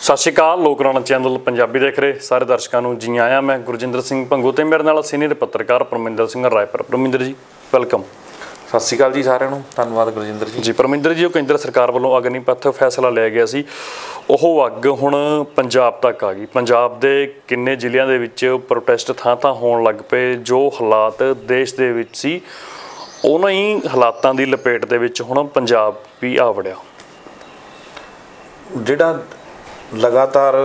ਸਤਿ ਸ਼੍ਰੀ ਅਕਾਲ। ਲੋਕ ਰਾਣਾ ਚੈਨਲ ਪੰਜਾਬੀ ਦੇਖ ਰਹੇ ਸਾਰੇ ਦਰਸ਼ਕਾਂ ਨੂੰ ਜੀ ਆਇਆਂ। ਮੈਂ ਗੁਰਜਿੰਦਰ ਸਿੰਘ ਭੰਗੂ ਤੇ ਮੇਰੇ ਨਾਲ ਸੀਨੀਅਰ ਪੱਤਰਕਾਰ ਪਰਮਿੰਦਰ ਸਿੰਘ ਰਾਏਪੁਰ। ਪਰਮਿੰਦਰ ਜੀ ਵੈਲਕਮ। ਸਤਿ ਸ਼੍ਰੀ ਅਕਾਲ ਜੀ ਸਾਰਿਆਂ ਨੂੰ। ਧੰਨਵਾਦ ਗੁਰਜਿੰਦਰ ਜੀ। ਪਰਮਿੰਦਰ ਜੀ, ਉਹ ਕੇਂਦਰ ਸਰਕਾਰ ਵੱਲੋਂ ਅਗਨੀਪਥ ਫੈਸਲਾ ਲਿਆ ਗਿਆ ਸੀ, ਉਹ ਅੱਗ ਹੁਣ ਪੰਜਾਬ ਤੱਕ ਆ ਗਈ। ਪੰਜਾਬ ਦੇ ਕਿੰਨੇ ਜ਼ਿਲ੍ਹਿਆਂ ਦੇ ਵਿੱਚ ਪ੍ਰੋਟੈਸਟ ਥਾਂ ਹੋਣ ਲੱਗ ਪਏ। ਜੋ ਹਾਲਾਤ ਦੇਸ਼ ਦੇ ਵਿੱਚ ਸੀ ਉਹਨਾਂ ਹੀ ਹਾਲਾਤਾਂ ਦੀ ਲਪੇਟ ਦੇ ਵਿੱਚ ਹੁਣ ਪੰਜਾਬ ਵੀ ਆ ਵੜਿਆ। ਜਿਹੜਾ ਲਗਾਤਾਰ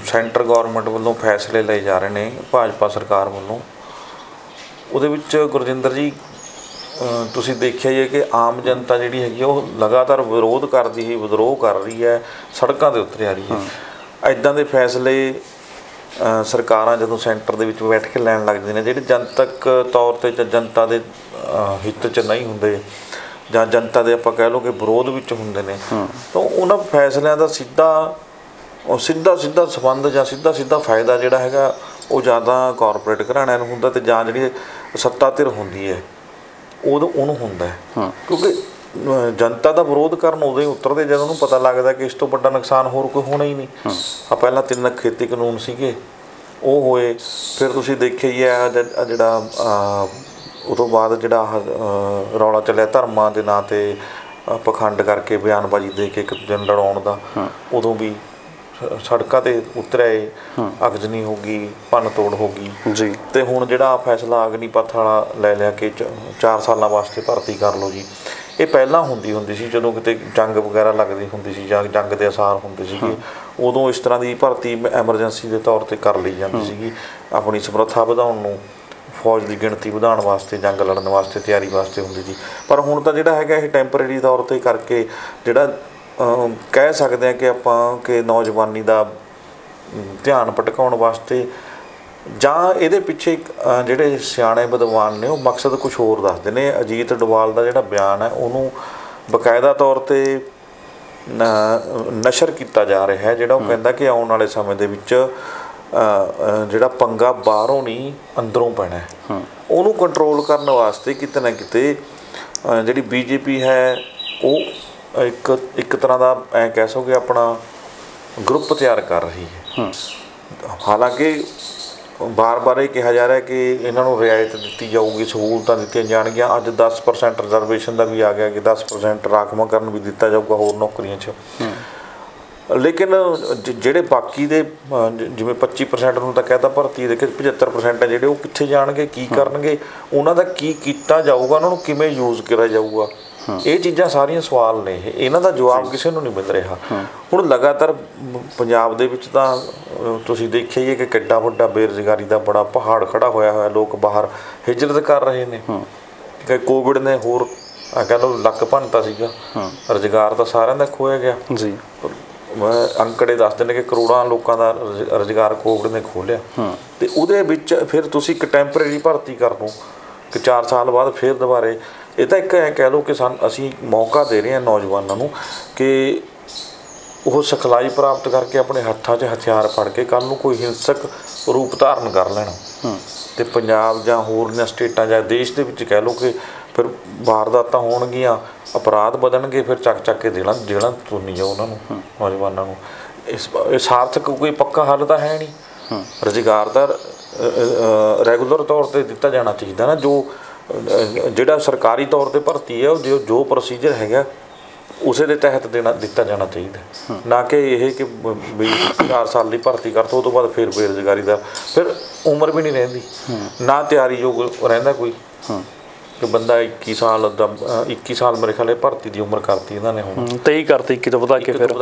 ਸੈਂਟਰ ਗੌਰਮੈਂਟ ਵੱਲੋਂ ਫੈਸਲੇ ਲਏ ਜਾ ਰਹੇ ਨੇ ਭਾਜਪਾ ਸਰਕਾਰ ਵੱਲੋਂ, ਉਹਦੇ ਵਿੱਚ ਗੁਰਜਿੰਦਰ ਜੀ ਤੁਸੀਂ ਦੇਖਿਆ ਹੀ ਹੈ ਕਿ ਆਮ ਜਨਤਾ ਜਿਹੜੀ ਹੈਗੀ ਉਹ ਲਗਾਤਾਰ ਵਿਰੋਧ ਕਰਦੀ ਹੈ, ਵਿਦਰੋਹ ਕਰ ਰਹੀ ਹੈ, ਸੜਕਾਂ 'ਤੇ ਉਤਰ ਆ ਰਹੀ ਹੈ। ਇੱਦਾਂ ਦੇ ਫੈਸਲੇ ਸਰਕਾਰਾਂ ਜਦੋਂ ਸੈਂਟਰ ਦੇ ਵਿੱਚ ਬੈਠ ਕੇ ਲੈਣ ਲੱਗਦੀਆਂ ਨੇ ਜਿਹੜੇ ਜਨਤਕ ਤੌਰ 'ਤੇ ਜਨਤਾ ਦੇ ਹਿੱਤ 'ਚ ਨਹੀਂ ਹੁੰਦੇ ਜਾਂ ਜਨਤਾ ਦੇ ਆਪਾਂ ਕਹਿ ਲਓ ਕਿ ਵਿਰੋਧ ਵਿੱਚ ਹੁੰਦੇ ਨੇ, ਤਾਂ ਉਹਨਾਂ ਫੈਸਲਿਆਂ ਦਾ ਸਿੱਧਾ ਸੰਬੰਧ ਜਾਂ ਸਿੱਧਾ ਫਾਇਦਾ ਜਿਹੜਾ ਹੈਗਾ ਉਹ ਜ਼ਿਆਦਾ ਕਾਰਪੋਰੇਟ ਘਰਾਣਿਆਂ ਨੂੰ ਹੁੰਦਾ, ਅਤੇ ਜਾਂ ਜਿਹੜੀ ਸੱਤਾ ਧਿਰ ਹੁੰਦੀ ਹੈ ਉਹਨੂੰ ਹੁੰਦਾ ਹੈ। ਕਿਉਂਕਿ ਜਨਤਾ ਦਾ ਵਿਰੋਧ ਕਰਨ ਉਦੋਂ ਹੀ ਉਤਰਦੇ ਜਦੋਂ ਉਹਨੂੰ ਪਤਾ ਲੱਗਦਾ ਕਿ ਇਸ ਤੋਂ ਵੱਡਾ ਨੁਕਸਾਨ ਹੋਰ ਕੋਈ ਹੋਣਾ ਹੀ ਨਹੀਂ। ਪਹਿਲਾਂ 3 ਖੇਤੀ ਕਾਨੂੰਨ ਸੀਗੇ ਉਹ ਹੋਏ, ਫਿਰ ਤੁਸੀਂ ਦੇਖਿਆ ਹੀ ਹੈ ਜਿਹੜਾ ਉਹ ਤੋਂ ਬਾਅਦ ਜਿਹੜਾ ਰੌਲਾ ਚੱਲਿਆ ਧਰਮਾਂ ਦੇ ਨਾਂ 'ਤੇ ਪਖੰਡ ਕਰਕੇ ਬਿਆਨਬਾਜ਼ੀ ਦੇ ਕੇ ਇੱਕ ਦੂਜੇ ਨੂੰ ਲੜਾਉਣ ਦਾ, ਉਦੋਂ ਵੀ ਸੜਕਾਂ 'ਤੇ ਉਤਰਿਆ, ਅਗਜ਼ਨੀ ਹੋ ਗਈ, ਭੰਨ ਤੋੜ ਹੋ ਗਈ ਜੀ। ਅਤੇ ਹੁਣ ਜਿਹੜਾ ਫੈਸਲਾ ਅਗਨੀਪਥ ਵਾਲਾ ਲੈ ਲਿਆ ਕਿ 4 ਸਾਲਾਂ ਵਾਸਤੇ ਭਰਤੀ ਕਰ ਲਓ ਜੀ। ਇਹ ਪਹਿਲਾਂ ਹੁੰਦੀ ਸੀ ਜਦੋਂ ਕਿਤੇ ਜੰਗ ਵਗੈਰਾ ਲੱਗਦੀ ਹੁੰਦੀ ਸੀ ਜਾਂ ਜੰਗ ਦੇ ਅਸਾਰ ਹੁੰਦੇ ਸੀਗੇ, ਉਦੋਂ ਇਸ ਤਰ੍ਹਾਂ ਦੀ ਭਰਤੀ ਐਮਰਜੈਂਸੀ ਦੇ ਤੌਰ 'ਤੇ ਕਰ ਲਈ ਜਾਂਦੀ ਸੀਗੀ, ਆਪਣੀ ਸਮਰੱਥਾ ਵਧਾਉਣ ਨੂੰ, ਫੌਜ ਦੀ ਗਿਣਤੀ ਵਧਾਉਣ ਵਾਸਤੇ, ਜੰਗ ਲੜਨ ਵਾਸਤੇ ਤਿਆਰੀ ਵਾਸਤੇ ਹੁੰਦੀ ਸੀ। ਪਰ ਹੁਣ ਤਾਂ ਜਿਹੜਾ ਹੈਗਾ ਇਹ ਟੈਂਪਰੇਰੀ ਤੌਰ 'ਤੇ ਕਰਕੇ ਜਿਹੜਾ ਕਹਿ ਸਕਦੇ ਹਾਂ ਕਿ ਆਪਾਂ ਕਿ ਨੌਜਵਾਨੀ ਦਾ ਧਿਆਨ ਭਟਕਾਉਣ ਵਾਸਤੇ, ਜਾਂ ਇਹਦੇ ਪਿੱਛੇ ਜਿਹੜੇ ਸਿਆਣੇ ਵਿਦਵਾਨ ਨੇ ਉਹ ਮਕਸਦ ਕੁਛ ਹੋਰ ਦੱਸਦੇ ਨੇ। ਅਜੀਤ ਡੋਵਾਲ ਦਾ ਜਿਹੜਾ ਬਿਆਨ ਹੈ ਉਹਨੂੰ ਬਕਾਇਦਾ ਤੌਰ 'ਤੇ ਨਸ਼ਰ ਕੀਤਾ ਜਾ ਰਿਹਾ ਹੈ, ਜਿਹੜਾ ਉਹ ਕਹਿੰਦਾ ਕਿ ਆਉਣ ਵਾਲੇ ਸਮੇਂ ਦੇ ਵਿੱਚ ਜਿਹੜਾ ਪੰਗਾ ਬਾਹਰੋਂ ਨਹੀਂ ਅੰਦਰੋਂ ਪੈਣਾ, ਉਹਨੂੰ ਕੰਟਰੋਲ ਕਰਨ ਵਾਸਤੇ ਕਿਤੇ ਨਾ ਕਿਤੇ ਜਿਹੜੀ BJP ਹੈ ਉਹ ਇੱਕ ਤਰ੍ਹਾਂ ਦਾ ਐਂ ਕਹਿ ਸਕੋਗੇ ਆਪਣਾ ਗਰੁੱਪ ਤਿਆਰ ਕਰ ਰਹੀ ਹੈ। ਹਾਲਾਂਕਿ ਬਾਰ ਇਹ ਕਿਹਾ ਜਾ ਰਿਹਾ ਕਿ ਇਹਨਾਂ ਨੂੰ ਰਿਆਇਤ ਦਿੱਤੀ ਜਾਊਗੀ, ਸਹੂਲਤਾਂ ਦਿੱਤੀਆਂ ਜਾਣਗੀਆਂ। ਅੱਜ 10% ਰਿਜ਼ਰਵੇਸ਼ਨ ਦਾ ਵੀ ਆ ਗਿਆ ਕਿ 10% ਰਾਖਵਾਂਕਰਨ ਵੀ ਦਿੱਤਾ ਜਾਊਗਾ ਹੋਰ ਨੌਕਰੀਆਂ 'ਚ। ਲੇਕਿਨ ਜਿਹੜੇ ਬਾਕੀ ਦੇ ਜਿਵੇਂ 25% ਨੂੰ ਤਾਂ ਕਹਿਤਾ ਭਰਤੀ ਦੇ ਕੇ 75% ਹੈ ਜਿਹੜੇ ਉਹ ਕਿੱਥੇ ਜਾਣਗੇ, ਕੀ ਕਰਨਗੇ, ਉਹਨਾਂ ਦਾ ਕੀ ਕੀਤਾ ਜਾਊਗਾ, ਉਹਨਾਂ ਨੂੰ ਕਿਵੇਂ ਯੂਜ਼ ਕਰਿਆ ਜਾਊਗਾ, ਇਹ ਚੀਜ਼ਾਂ ਸਾਰੀਆਂ ਸਵਾਲ ਨੇ। ਇਹਨਾਂ ਦਾ ਜਵਾਬ ਕਿਸੇ ਨੂੰ ਨਹੀਂ ਮਿਲ ਰਿਹਾ। ਹੁਣ ਲਗਾਤਾਰ ਪੰਜਾਬ ਦੇ ਵਿੱਚ ਤਾਂ ਤੁਸੀਂ ਦੇਖਿਆ ਹੀ ਹੈ ਕਿ ਕਿੱਡਾ ਵੱਡਾ ਬੇਰੁਜ਼ਗਾਰੀ ਦਾ ਬੜਾ ਪਹਾੜ ਖੜਾ ਹੋਇਆ, ਲੋਕ ਬਾਹਰ ਹਿਜਰਤ ਕਰ ਰਹੇ ਨੇ। ਕਿ ਕੋਵਿਡ ਨੇ ਹੋਰ ਕਹਿ ਲਓ ਲੱਕ ਭੰਨਤਾ ਸੀਗਾ, ਰੁਜ਼ਗਾਰ ਤਾਂ ਸਾਰਿਆਂ ਦਾ ਖੋਇਆ ਗਿਆ ਜੀ। ਅੰਕੜੇ ਦੱਸਦੇ ਨੇ ਕਿ ਕਰੋੜਾਂ ਲੋਕਾਂ ਦਾ ਰੁਜ਼ਗਾਰ ਕੋਵਿਡ ਨੇ ਖੋਹ ਲਿਆ। ਅਤੇ ਉਹਦੇ ਵਿੱਚ ਫਿਰ ਤੁਸੀਂ ਇੱਕ ਟੈਂਪਰੇਰੀ ਭਰਤੀ ਕਰ ਲਓ ਕਿ 4 ਸਾਲ ਬਾਅਦ ਫਿਰ ਦੁਬਾਰੇ। ਇਹ ਤਾਂ ਇੱਕ ਐਂ ਕਹਿ ਲਓ ਕਿ ਅਸੀਂ ਮੌਕਾ ਦੇ ਰਹੇ ਹਾਂ ਨੌਜਵਾਨਾਂ ਨੂੰ ਕਿ ਉਹ ਸਿਖਲਾਈ ਪ੍ਰਾਪਤ ਕਰਕੇ ਆਪਣੇ ਹੱਥਾਂ 'ਚ ਹਥਿਆਰ ਫੜ ਕੇ ਕੱਲ੍ਹ ਨੂੰ ਕੋਈ ਹਿੰਸਕ ਰੂਪ ਧਾਰਨ ਕਰ ਲੈਣ, ਅਤੇ ਪੰਜਾਬ ਜਾਂ ਹੋਰਨਾਂ ਸਟੇਟਾਂ ਜਾਂ ਦੇਸ਼ ਦੇ ਵਿੱਚ ਕਹਿ ਲਓ ਕਿ ਫਿਰ ਵਾਰਦਾਤਾਂ ਹੋਣਗੀਆਂ, ਅਪਰਾਧ ਵਧਣਗੇ, ਫਿਰ ਚੱਕ ਕੇ ਜੇਲ੍ਹਾਂ ਤੁਰਨੀ ਜਾਓ ਉਹਨਾਂ ਨੂੰ, ਨੌਜਵਾਨਾਂ ਨੂੰ। ਇਹ ਸਾਰਥਕ ਕੋਈ ਪੱਕਾ ਹੱਲ ਤਾਂ ਹੈ ਨਹੀਂ। ਰੁਜ਼ਗਾਰ ਦਾ ਰੈਗੂਲਰ ਤੌਰ 'ਤੇ ਦਿੱਤਾ ਜਾਣਾ ਚਾਹੀਦਾ ਨਾ, ਜਿਹੜਾ ਸਰਕਾਰੀ ਤੌਰ 'ਤੇ ਭਰਤੀ ਹੈ ਉਹ ਜੋ ਪ੍ਰੋਸੀਜਰ ਹੈਗਾ ਉਸੇ ਦੇ ਤਹਿਤ ਦਿੱਤਾ ਜਾਣਾ ਚਾਹੀਦਾ, ਨਾ ਕਿ ਇਹ ਕਿ ਵੀ 4 ਸਾਲ ਦੀ ਭਰਤੀ ਕਰ ਤੋਂ ਉਹ ਤੋਂ ਬਾਅਦ ਫਿਰ ਬੇਰੁਜ਼ਗਾਰੀ ਦਾ ਫਿਰ ਉਮਰ ਵੀ ਨਹੀਂ ਰਹਿੰਦੀ, ਨਾ ਤਿਆਰੀਯੋਗ ਰਹਿੰਦਾ ਕੋਈ। ਕਿ ਬੰਦਾ 21 ਸਾਲ ਮੇਰੇ ਖਿਆਲ ਭਰਤੀ ਦੀ ਉਮਰ ਕਰਤੀ ਇਹਨਾਂ ਨੇ, ਹੁਣ 23 ਕਰਤੀ, 21 ਤੋਂ ਵਧਾ ਕੇ ਫਿਰ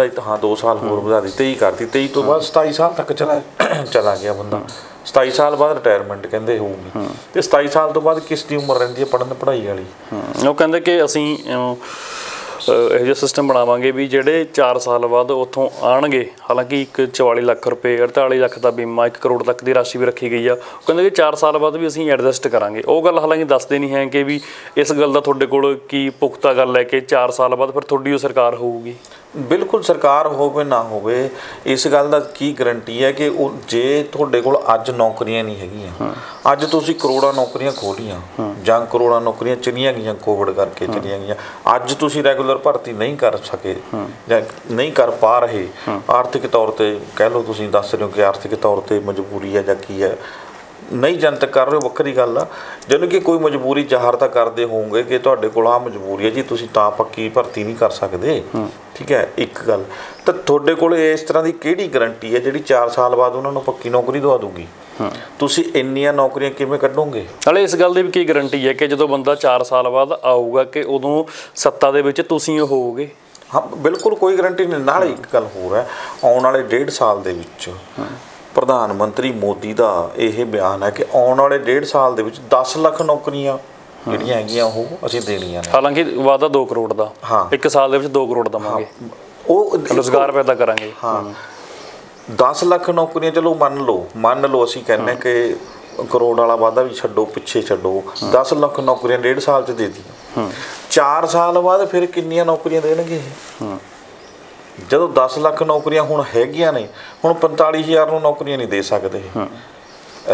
2 ਸਾਲ ਹੋਰ ਵਧਾ ਦਿੱਤੀ, 23 ਕਰਤੀ। 23 ਤੋਂ ਬਾਅਦ 27 ਸਾਲ ਤੱਕ ਚਲਾ ਗਿਆ ਬੰਦਾ। 27 ਸਾਲ ਬਾਅਦ ਰਿਟਾਇਰਮੈਂਟ ਕਹਿੰਦੇ ਹੋਊਗੀ, ਅਤੇ 27 ਸਾਲ ਤੋਂ ਬਾਅਦ ਕਿਸ ਦੀ ਉਮਰ ਰਹਿੰਦੀ ਹੈ ਪੜ੍ਹਾਈ ਵਾਲੀ। ਉਹ ਕਹਿੰਦੇ ਕਿ ਅਸੀਂ ਇਹੋ ਜਿਹਾ ਸਿਸਟਮ ਬਣਾਵਾਂਗੇ ਵੀ ਜਿਹੜੇ 4 ਸਾਲ ਬਾਅਦ ਉੱਥੋਂ ਆਉਣਗੇ, ਹਾਲਾਂਕਿ ਇੱਕ 44 ਲੱਖ ਰੁਪਏ 48 ਲੱਖ ਦਾ ਬੀਮਾ, 1 ਕਰੋੜ ਤੱਕ ਦੀ ਰਾਸ਼ੀ ਵੀ ਰੱਖੀ ਗਈ ਆ। ਉਹ ਕਹਿੰਦੇ ਕਿ 4 ਸਾਲ ਬਾਅਦ ਵੀ ਅਸੀਂ ਐਡਜਸਟ ਕਰਾਂਗੇ। ਉਹ ਗੱਲ ਹਾਲਾਂਕਿ ਦੱਸਦੇ ਨਹੀਂ ਹੈ ਕਿ ਵੀ ਇਸ ਗੱਲ ਦਾ ਤੁਹਾਡੇ ਕੋਲ ਕੀ ਪੁਖਤਾ ਗੱਲ ਹੈ ਕਿ 4 ਸਾਲ ਬਾਅਦ ਫਿਰ ਤੁਹਾਡੀ ਉਹ ਸਰਕਾਰ ਹੋਊਗੀ। ਬਿਲਕੁਲ ਸਰਕਾਰ ਹੋਵੇ ਨਾ ਹੋਵੇ, ਇਸ ਗੱਲ ਦਾ ਕੀ ਗਰੰਟੀ ਹੈ ਕਿ ਉਹ ਜੇ ਤੁਹਾਡੇ ਕੋਲ ਅੱਜ ਨੌਕਰੀਆਂ ਨਹੀਂ ਹੈਗੀਆਂ, ਅੱਜ ਤੁਸੀਂ ਕਰੋੜਾਂ ਨੌਕਰੀਆਂ ਖੋਲੀਆਂ ਜਾਂ ਕਰੋੜਾਂ ਨੌਕਰੀਆਂ ਚਲੀਆਂ ਗਈਆਂ, ਕੋਵਿਡ ਕਰਕੇ ਚਲੀਆਂ ਗਈਆਂ, ਅੱਜ ਤੁਸੀਂ ਰੈਗੂਲਰ ਭਰਤੀ ਨਹੀਂ ਕਰ ਸਕੇ ਜਾਂ ਨਹੀਂ ਕਰ ਪਾ ਰਹੇ, ਆਰਥਿਕ ਤੌਰ 'ਤੇ ਕਹਿ ਲਓ, ਤੁਸੀਂ ਦੱਸ ਰਹੇ ਹੋ ਕਿ ਆਰਥਿਕ ਤੌਰ 'ਤੇ ਮਜਬੂਰੀ ਹੈ ਜਾਂ ਕੀ ਹੈ, ਨਹੀਂ ਜਨਤਕ ਕਰ ਰਹੇ ਹੋ ਵੱਖਰੀ ਗੱਲ ਆ, ਜਦੋਂ ਕਿ ਕੋਈ ਮਜਬੂਰੀ ਜ਼ਾਹਰ ਤਾਂ ਕਰਦੇ ਹੋਵੋਗੇ ਕਿ ਤੁਹਾਡੇ ਕੋਲ ਆਹ ਮਜਬੂਰੀ ਹੈ ਜੀ, ਤੁਸੀਂ ਤਾਂ ਪੱਕੀ ਭਰਤੀ ਨਹੀਂ ਕਰ ਸਕਦੇ, ਠੀਕ ਹੈ, ਇੱਕ ਗੱਲ ਤਾਂ ਤੁਹਾਡੇ ਕੋਲ ਇਸ ਤਰ੍ਹਾਂ ਦੀ ਕਿਹੜੀ ਗਰੰਟੀ ਹੈ ਜਿਹੜੀ 4 ਸਾਲ ਬਾਅਦ ਉਹਨਾਂ ਨੂੰ ਪੱਕੀ ਨੌਕਰੀ ਦਵਾ ਦੂਗੀ? ਤੁਸੀਂ ਇੰਨੀਆਂ ਨੌਕਰੀਆਂ ਕਿਵੇਂ ਕੱਢੋਗੇ? ਨਾਲੇ ਇਸ ਗੱਲ ਦੀ ਵੀ ਕੀ ਗਰੰਟੀ ਹੈ ਕਿ ਜਦੋਂ ਬੰਦਾ 4 ਸਾਲ ਬਾਅਦ ਆਊਗਾ ਕਿ ਉਦੋਂ ਸੱਤਾ ਦੇ ਵਿੱਚ ਤੁਸੀਂ ਹੋਵੋਗੇ? ਹਾਂ ਬਿਲਕੁਲ ਕੋਈ ਗਰੰਟੀ ਨਹੀਂ। ਨਾਲੇ ਇੱਕ ਗੱਲ ਹੋਰ ਹੈ, ਆਉਣ ਵਾਲੇ 1.5 ਸਾਲ ਦੇ ਵਿੱਚ ਪ੍ਰਧਾਨ ਮੰਤਰੀ ਮੋਦੀ ਦਾ ਇਹ ਬਿਆਨ ਹੈ ਕਿ ਆਉਣ ਵਾਲੇ 1.5 ਸਾਲ ਦੇ ਵਿੱਚ 10 ਲੱਖ ਨੌਕਰੀਆਂ ਜਿਹੜੀਆਂ ਹੈਗੀਆਂ ਉਹ ਅਸੀਂ ਦੇਣੀਆਂ ਨੇ। ਹਾਲਾਂਕਿ ਵਾਅਦਾ 2 ਕਰੋੜ ਦਾ, ਹਾਂ 1 ਸਾਲ ਦੇ ਵਿੱਚ 2 ਕਰੋੜ ਦੇਵਾਂਗੇ, ਉਹ ਰੁਜ਼ਗਾਰ ਪੈਦਾ ਕਰਾਂਗੇ। ਹਾਂ 10 ਲੱਖ ਨੌਕਰੀਆਂ ਚਲੋ ਮੰਨ ਲਓ ਅਸੀਂ ਕਹਿੰਦੇ ਕਿ ਕਰੋੜ ਵਾਲਾ ਵਾਅਦਾ ਵੀ ਛੱਡੋ, ਪਿੱਛੇ ਛੱਡੋ, 10 ਲੱਖ ਨੌਕਰੀਆਂ 1.5 ਸਾਲ 'ਚ ਦੇ ਦਿੱਤੀਆਂ, 4 ਸਾਲ ਬਾਅਦ ਫਿਰ ਕਿੰਨੀਆਂ ਨੌਕਰੀਆਂ ਦੇਣਗੇ? ਜਦੋਂ 10 ਲੱਖ ਨੌਕਰੀਆਂ ਹੁਣ ਹੈਗੀਆਂ ਨੇ, ਹੁਣ 45,000 ਨੂੰ ਨੌਕਰੀਆਂ ਨਹੀਂ ਦੇ ਸਕਦੇ।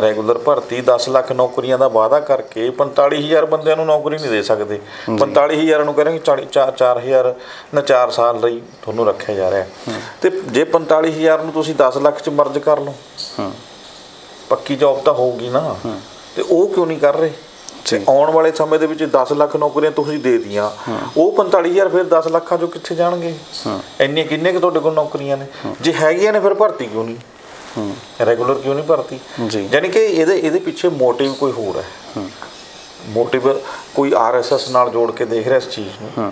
ਰੈਗੂਲਰ ਭਰਤੀ 10 ਲੱਖ ਨੌਕਰੀਆਂ ਦਾ ਵਾਅਦਾ ਕਰਕੇ 45,000 ਬੰਦਿਆਂ ਨੂੰ ਨੌਕਰੀ ਨਹੀਂ ਦੇ ਸਕਦੇ। 45,000 ਨੂੰ ਕਰਾਂਗੇ 4,000 ਨਾ 4 ਸਾਲ ਲਈ ਤੁਹਾਨੂੰ ਰੱਖਿਆ ਜਾ ਰਿਹਾ, ਤੇ ਜੇ 45,000 ਨੂੰ ਤੁਸੀਂ 10 ਲੱਖ 'ਚ ਮਰਜ ਕਰ ਲਓ, ਪੱਕੀ ਜੌਬ ਤਾਂ ਹੋਊਗੀ ਨਾ, ਤੇ ਉਹ ਕਿਉਂ ਨਹੀਂ ਕਰ ਰਹੇ? ਆਉਣ ਵਾਲੇ ਸਮੇਂ ਦੇ ਵਿੱਚ 10 ਲੱਖ ਨੌਕਰੀਆਂ ਤੁਸੀਂ ਦੇ ਦਿੱਤੀਆਂ, ਉਹ 45,000 ਫਿਰ 10 ਲੱਖਾਂ 'ਚੋਂ ਕਿੱਥੇ ਜਾਣਗੇ? ਇੰਨੀਆਂ ਕਿੰਨੇ ਕੁ ਤੁਹਾਡੇ ਕੋਲ ਨੌਕਰੀਆਂ ਨੇ? ਜੇ ਹੈਗੀਆਂ ਨੇ ਫਿਰ ਭਰਤੀ ਕਿਉਂ ਨਹੀਂ? ਰੈਗੂਲਰ ਕਿਉਂ ਨਹੀਂ ਭਰਤੀ? ਯਾਨੀ ਕਿ ਇਹਦੇ ਪਿੱਛੇ ਮੋਟਿਵ ਕੋਈ ਹੋਰ ਹੈ। ਮੋਟਿਵ ਕੋਈ RSS ਨਾਲ ਜੋੜ ਕੇ ਦੇਖ ਰਿਹਾ ਇਸ ਚੀਜ਼ ਨੂੰ,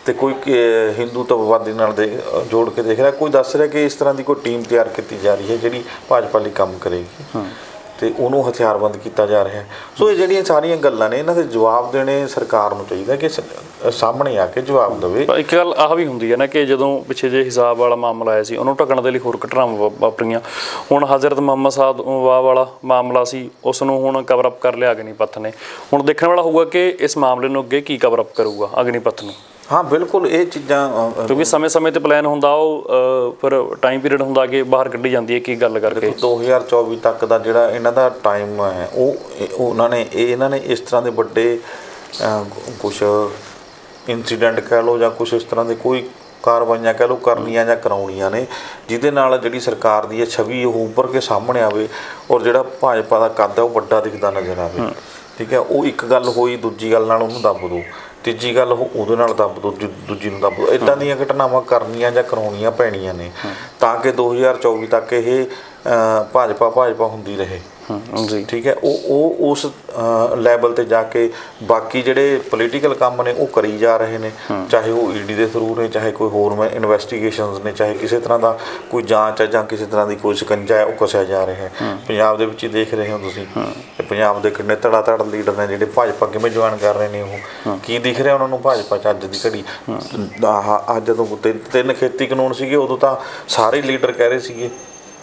ਤੇ ਕੋਈ ਹਿੰਦੂਤਵਵਾਦੀ ਨਾਲ ਜੋੜ ਕੇ ਦੇਖ ਰਿਹਾ, ਕੋਈ ਦੱਸ ਰਿਹਾ ਕਿ ਇਸ ਤਰ੍ਹਾਂ ਦੀ ਕੋਈ ਟੀਮ ਤਿਆਰ ਕੀਤੀ ਜਾ ਰਹੀ ਹੈ ਜਿਹੜੀ ਭਾਜਪਾ ਲਈ ਕੰਮ ਕਰੇਗੀ, ਤੇ ਉਹਨੂੰ ਹਥਿਆਰਬੰਦ ਕੀਤਾ ਜਾ ਰਿਹਾ ਹੈ। ਸੋ ਇਹ ਜਿਹੜੀਆਂ ਸਾਰੀਆਂ ਗੱਲਾਂ ਨੇ, ਇਹਨਾਂ ਦੇ ਜਵਾਬ ਦੇਣੇ ਸਰਕਾਰ ਨੂੰ ਚਾਹੀਦਾ ਕਿ ਸਾਹਮਣੇ ਆ ਕੇ ਜਵਾਬ ਦੇਵੇ। ਇੱਕ ਗੱਲ ਆਹ ਵੀ ਹੁੰਦੀ ਹੈ ਨਾ ਕਿ ਜਦੋਂ ਪਿੱਛੇ ਜੇ ਹਿਸਾਬ ਵਾਲਾ ਮਾਮਲਾ ਆਇਆ ਸੀ, ਉਹਨੂੰ ਢਕਣ ਦੇ ਲਈ ਹੋਰ ਘਟਨਾਵਾਂ ਵਾਪਰੀਆਂ। ਹੁਣ ਹਜ਼ਰਤ ਮੁਹੰਮਦ ਸਾਹਿਬ ਵਾਲਾ ਮਾਮਲਾ ਸੀ, ਉਸ ਨੂੰ ਹੁਣ ਕਵਰ ਅਪ ਕਰ ਲਿਆ ਅਗਨੀਪਥ ਨੇ। ਹੁਣ ਦੇਖਣ ਵਾਲਾ ਹੋਊਗਾ ਕਿ ਇਸ ਮਾਮਲੇ ਨੂੰ ਅੱਗੇ ਕੀ ਕਵਰ ਅਪ ਕਰੂਗਾ ਅਗਨੀਪਥ ਨੂੰ। ਹਾਂ ਬਿਲਕੁਲ, ਇਹ ਚੀਜ਼ਾਂ ਕਿਉਂਕਿ ਸਮੇਂ-ਸਮੇਂ 'ਤੇ ਪਲਾਨ ਹੁੰਦਾ, ਉਹ ਫਿਰ ਟਾਈਮ ਪੀਰੀਅਡ ਹੁੰਦਾ ਕਿ ਬਾਹਰ ਕੱਢੀ ਜਾਂਦੀ ਹੈ ਕੀ ਗੱਲ ਕਰਕੇ। 2024 ਤੱਕ ਦਾ ਜਿਹੜਾ ਇਹਨਾਂ ਦਾ ਟਾਈਮ ਹੈ, ਇਹਨਾਂ ਨੇ ਇਸ ਤਰ੍ਹਾਂ ਦੇ ਵੱਡੇ ਕੁਛ ਇੰਸੀਡੈਂਟ ਕਹਿ ਲਓ ਜਾਂ ਕੁਛ ਇਸ ਤਰ੍ਹਾਂ ਦੇ ਕੋਈ ਕਾਰਵਾਈਆਂ ਕਹਿ ਲਓ ਕਰਨੀਆਂ ਜਾਂ ਕਰਾਉਣੀਆਂ ਨੇ, ਜਿਹਦੇ ਨਾਲ ਜਿਹੜੀ ਸਰਕਾਰ ਦੀ ਛਵੀ ਉਹ ਉੱਭਰ ਕੇ ਸਾਹਮਣੇ ਆਵੇ, ਔਰ ਜਿਹੜਾ ਭਾਜਪਾ ਦਾ ਕੱਦ ਹੈ ਉਹ ਵੱਡਾ ਦਿਖਦਾ ਨਜ਼ਰ ਆਵੇ। ਠੀਕ ਹੈ, ਉਹ ਇੱਕ ਗੱਲ ਹੋਈ, ਦੂਜੀ ਗੱਲ ਨਾਲ ਉਹਨੂੰ ਦੱਬ ਦਿਓ, ਤੀਜੀ ਗੱਲ ਉਹਦੇ ਨਾਲ ਦੱਬ ਦਿਓ, ਦੂਜੀ ਨੂੰ ਦੱਬ ਦਿਓ। ਇੱਦਾਂ ਦੀਆਂ ਘਟਨਾਵਾਂ ਕਰਨੀਆਂ ਜਾਂ ਕਰਾਉਣੀਆਂ ਪੈਣੀਆਂ ਨੇ ਤਾਂ ਕਿ 2024 ਤੱਕ ਇਹ ਭਾਜਪਾ ਹੁੰਦੀ ਰਹੇ। ਠੀਕ ਹੈ, ਉਹ ਉਸ ਲੈਵਲ 'ਤੇ ਜਾ ਕੇ ਬਾਕੀ ਜਿਹੜੇ ਪੋਲੀਟੀਕਲ ਕੰਮ ਨੇ ਉਹ ਕਰੀ ਜਾ ਰਹੇ ਨੇ, ਚਾਹੇ ਉਹ ED ਦੇ ਥਰੂ ਨੇ, ਚਾਹੇ ਕੋਈ ਹੋਰ ਇਨਵੈਸਟੀਗੇਸ਼ਨਸ ਨੇ, ਚਾਹੇ ਕਿਸੇ ਤਰ੍ਹਾਂ ਦਾ ਕੋਈ ਜਾਂਚ ਹੈ ਜਾਂ ਕਿਸੇ ਤਰ੍ਹਾਂ ਦੀ ਕੋਈ ਸ਼ਿਕੰਜਾ ਹੈ ਉਹ ਕੱਸਿਆ ਜਾ ਰਿਹਾ ਹੈ। ਪੰਜਾਬ ਦੇ ਵਿੱਚ ਹੀ ਦੇਖ ਰਹੇ ਹੋ ਤੁਸੀਂ, ਪੰਜਾਬ ਦੇ ਕਿੰਨੇ ਧੜਾ ਲੀਡਰ ਨੇ ਜਿਹੜੇ ਭਾਜਪਾ ਕਿਵੇਂ ਜੁਆਇਨ ਕਰ ਰਹੇ ਨੇ, ਉਹ ਕੀ ਦਿਖ ਰਿਹਾ ਉਹਨਾਂ ਨੂੰ ਭਾਜਪਾ 'ਚ ਅੱਜ ਦੀ ਘੜੀ। ਅੱਜ ਜਦੋਂ 3 ਖੇਤੀ ਕਾਨੂੰਨ ਸੀਗੇ, ਉਦੋਂ ਤਾਂ ਸਾਰੇ ਲੀਡਰ ਕਹਿ ਰਹੇ ਸੀਗੇ,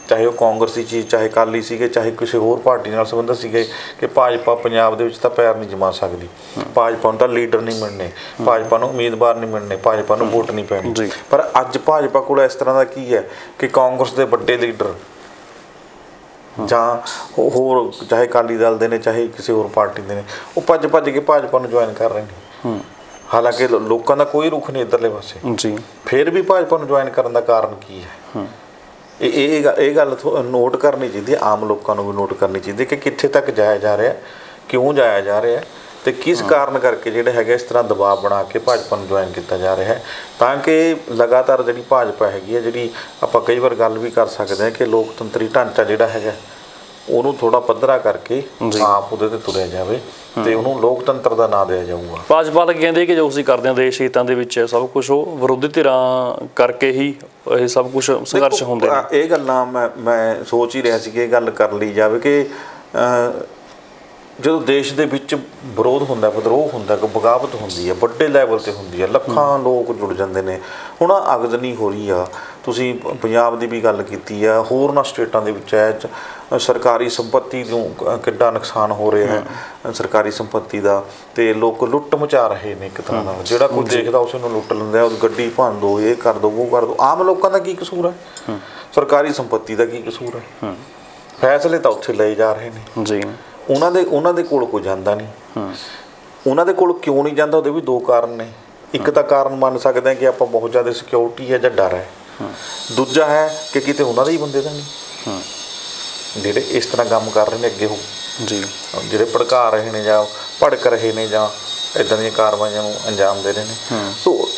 ਚਾਹੇ ਉਹ ਕਾਂਗਰਸੀ ਚੀਜ਼, ਚਾਹੇ ਅਕਾਲੀ ਸੀਗੇ, ਚਾਹੇ ਕਿਸੇ ਹੋਰ ਪਾਰਟੀ ਨਾਲ ਸੰਬੰਧਿਤ ਸੀਗੇ, ਕਿ ਭਾਜਪਾ ਪੰਜਾਬ ਦੇ ਵਿੱਚ ਤਾਂ ਪੈਰ ਨਹੀਂ ਜਮਾ ਸਕਦੀ, ਭਾਜਪਾ ਨੂੰ ਤਾਂ ਲੀਡਰ ਨਹੀਂ ਮਿਲਣੇ, ਭਾਜਪਾ ਨੂੰ ਉਮੀਦਵਾਰ ਨਹੀਂ ਮਿਲਣੇ, ਭਾਜਪਾ ਨੂੰ ਵੋਟ ਨਹੀਂ ਪੈਣੀ। ਪਰ ਅੱਜ ਭਾਜਪਾ ਕੋਲ ਇਸ ਤਰ੍ਹਾਂ ਦਾ ਕੀ ਹੈ ਕਿ ਕਾਂਗਰਸ ਦੇ ਵੱਡੇ ਲੀਡਰ ਜਾਂ ਹੋਰ ਚਾਹੇ ਅਕਾਲੀ ਦਲ ਦੇ ਨੇ, ਚਾਹੇ ਕਿਸੇ ਹੋਰ ਪਾਰਟੀ ਦੇ ਨੇ, ਉਹ ਭੱਜ ਕੇ ਭਾਜਪਾ ਨੂੰ ਜੁਆਇਨ ਕਰ ਰਹੇ ਨੇ। ਹਾਲਾਂਕਿ ਲੋਕਾਂ ਦਾ ਕੋਈ ਰੁਖ ਨਹੀਂ ਇੱਧਰਲੇ ਪਾਸੇ, ਫਿਰ ਵੀ ਭਾਜਪਾ ਨੂੰ ਜੁਆਇਨ ਕਰਨ ਦਾ ਕਾਰਨ ਕੀ ਹੈ? ਇਹ ਗੱਲ ਨੋਟ ਕਰਨੀ ਚਾਹੀਦੀ ਹੈ, ਆਮ ਲੋਕਾਂ ਨੂੰ ਵੀ ਨੋਟ ਕਰਨੀ ਚਾਹੀਦੀ ਹੈ ਕਿ ਕਿੱਥੇ ਤੱਕ ਜਾਇਆ ਜਾ ਰਿਹਾ, ਕਿਉਂ ਜਾਇਆ ਜਾ ਰਿਹਾ, ਤੇ ਕਿਸ ਕਾਰਨ ਕਰਕੇ ਜਿਹੜਾ ਹੈਗਾ ਇਸ ਤਰ੍ਹਾਂ ਦਬਾਅ ਬਣਾ ਕੇ ਭਾਜਪਾ ਨੂੰ ਜੁਆਇਨ ਕੀਤਾ ਜਾ ਰਿਹਾ ਹੈ, ਤਾਂ ਕਿ ਲਗਾਤਾਰ ਜਿਹੜੀ ਭਾਜਪਾ ਹੈਗੀ ਹੈ, ਜਿਹੜੀ ਆਪਾਂ ਕਈ ਵਾਰ ਗੱਲ ਵੀ ਕਰ ਸਕਦੇ ਹਾਂ ਕਿ ਲੋਕਤੰਤਰੀ ਢਾਂਚਾ ਜਿਹੜਾ ਹੈਗਾ ਉਹਨੂੰ ਥੋੜਾ ਪੱਧਰਾ ਕਰਕੇ ਆਪ ਉਹਦੇ 'ਤੇ ਤੁਰਿਆ ਜਾਵੇ ਤੇ ਉਹਨੂੰ ਲੋਕਤੰਤਰ ਦਾ ਨਾਂ ਦਿਆ ਜਾਊਗਾ। ਭਾਜਪਾ ਤਾਂ ਕਹਿੰਦੇ ਕਿ ਜੋ ਅਸੀਂ ਕਰਦੇ ਹਾਂ ਦੇਸ਼ ਹਿੱਤਾਂ ਦੇ ਵਿੱਚ ਸਭ ਕੁਝ, ਉਹ ਵਿਰੋਧੀ ਧਿਰਾਂ ਕਰਕੇ ਹੀ ਇਹ ਸਭ ਕੁਝ ਸੰਘਰਸ਼ ਹੁੰਦੇ ਨੇ। ਇਹ ਗੱਲਾਂ ਮੈਂ ਸੋਚ ਹੀ ਰਿਹਾ ਸੀ ਕਿ ਇਹ ਗੱਲ ਕਰ ਲਈ ਜਾਵੇ ਕਿ ਜਦੋਂ ਦੇਸ਼ ਦੇ ਵਿੱਚ ਵਿਰੋਧ ਹੁੰਦਾ, ਵਿਦਰੋਹ ਹੁੰਦਾ, ਬਗਾਵਤ ਹੁੰਦੀ ਹੈ, ਵੱਡੇ ਲੈਵਲ ਤੇ ਹੁੰਦੀ ਹੈ, ਲੱਖਾਂ ਲੋਕ ਜੁੜ ਜਾਂਦੇ ਨੇ। ਹੁਣ ਆਗਜ਼ਨੀ ਹੋ ਰਹੀ ਆ, ਤੁਸੀਂ ਪੰਜਾਬ ਦੀ ਵੀ ਗੱਲ ਕੀਤੀ ਆ, ਹੋਰਨਾਂ ਸਟੇਟਾਂ ਦੇ ਵਿੱਚ ਹੈ ਸਰਕਾਰੀ ਸੰਪत्ति ਨੂੰ ਕਿੱਡਾ ਨੁਕਸਾਨ ਹੋ ਰਿਹਾ ਹੈ ਸਰਕਾਰੀ ਸੰਪत्ति ਦਾ, ਤੇ ਲੋਕ ਲੁੱਟ ਮਚਾ ਰਹੇ ਨੇ ਇੱਕ ਤਰ੍ਹਾਂ ਨਾਲ। ਜਿਹੜਾ ਕੋਈ ਦੇਖਦਾ ਉਸ ਨੂੰ ਲੁੱਟ ਲੈਂਦਾ, ਉਹ ਗੱਡੀ ਭੰਨ ਦੋ, ਇਹ ਕਰ ਦੋ, ਉਹ ਕਰ ਦੋ। ਆਮ ਲੋਕਾਂ ਦਾ ਕੀ ਕਸੂਰ ਹੈ? ਸਰਕਾਰੀ ਸੰਪत्ति ਦਾ ਕੀ ਕਸੂਰ ਹੈ? ਫੈਸਲੇ ਤਾਂ ਉੱਥੇ ਲਏ ਜਾ ਰਹੇ ਨੇ ਜੀ। ਉਹਨਾਂ ਦੇ ਕੋਲ ਕੋਈ ਜਾਂਦਾ ਨਹੀਂ। ਉਹਨਾਂ ਦੇ ਕੋਲ ਕਿਉਂ ਨਹੀਂ ਜਾਂਦਾ? ਉਹਦੇ ਵੀ ਦੋ ਕਾਰਨ ਨੇ। ਇੱਕ ਤਾਂ ਕਾਰਨ ਮੰਨ ਸਕਦੇ ਹਾਂ ਕਿ ਆਪਾਂ ਬਹੁਤ ਜ਼ਿਆਦਾ ਸਿਕਿਉਰਿਟੀ ਹੈ ਜਾਂ ਡਰ ਹੈ। ਦੂਜਾ ਹੈ ਕਿ ਕਿਤੇ ਉਹਨਾਂ ਦੇ ਹੀ ਬੰਦੇ ਤਾਂ ਨਹੀਂ ਜਿਹੜੇ ਇਸ ਤਰ੍ਹਾਂ ਕੰਮ ਕਰ ਰਹੇ ਨੇ ਅੱਗੇ, ਉਹ ਜੀ ਜਿਹੜੇ ਭੜਕਾ ਰਹੇ ਨੇ ਜਾਂ ਭੜਕ ਰਹੇ ਨੇ ਜਾਂ ਇੱਦਾਂ ਦੀਆਂ ਕਾਰਵਾਈਆਂ ਨੂੰ ਅੰਜਾਮ ਦੇ ਰਹੇ ਨੇ। ਸੋ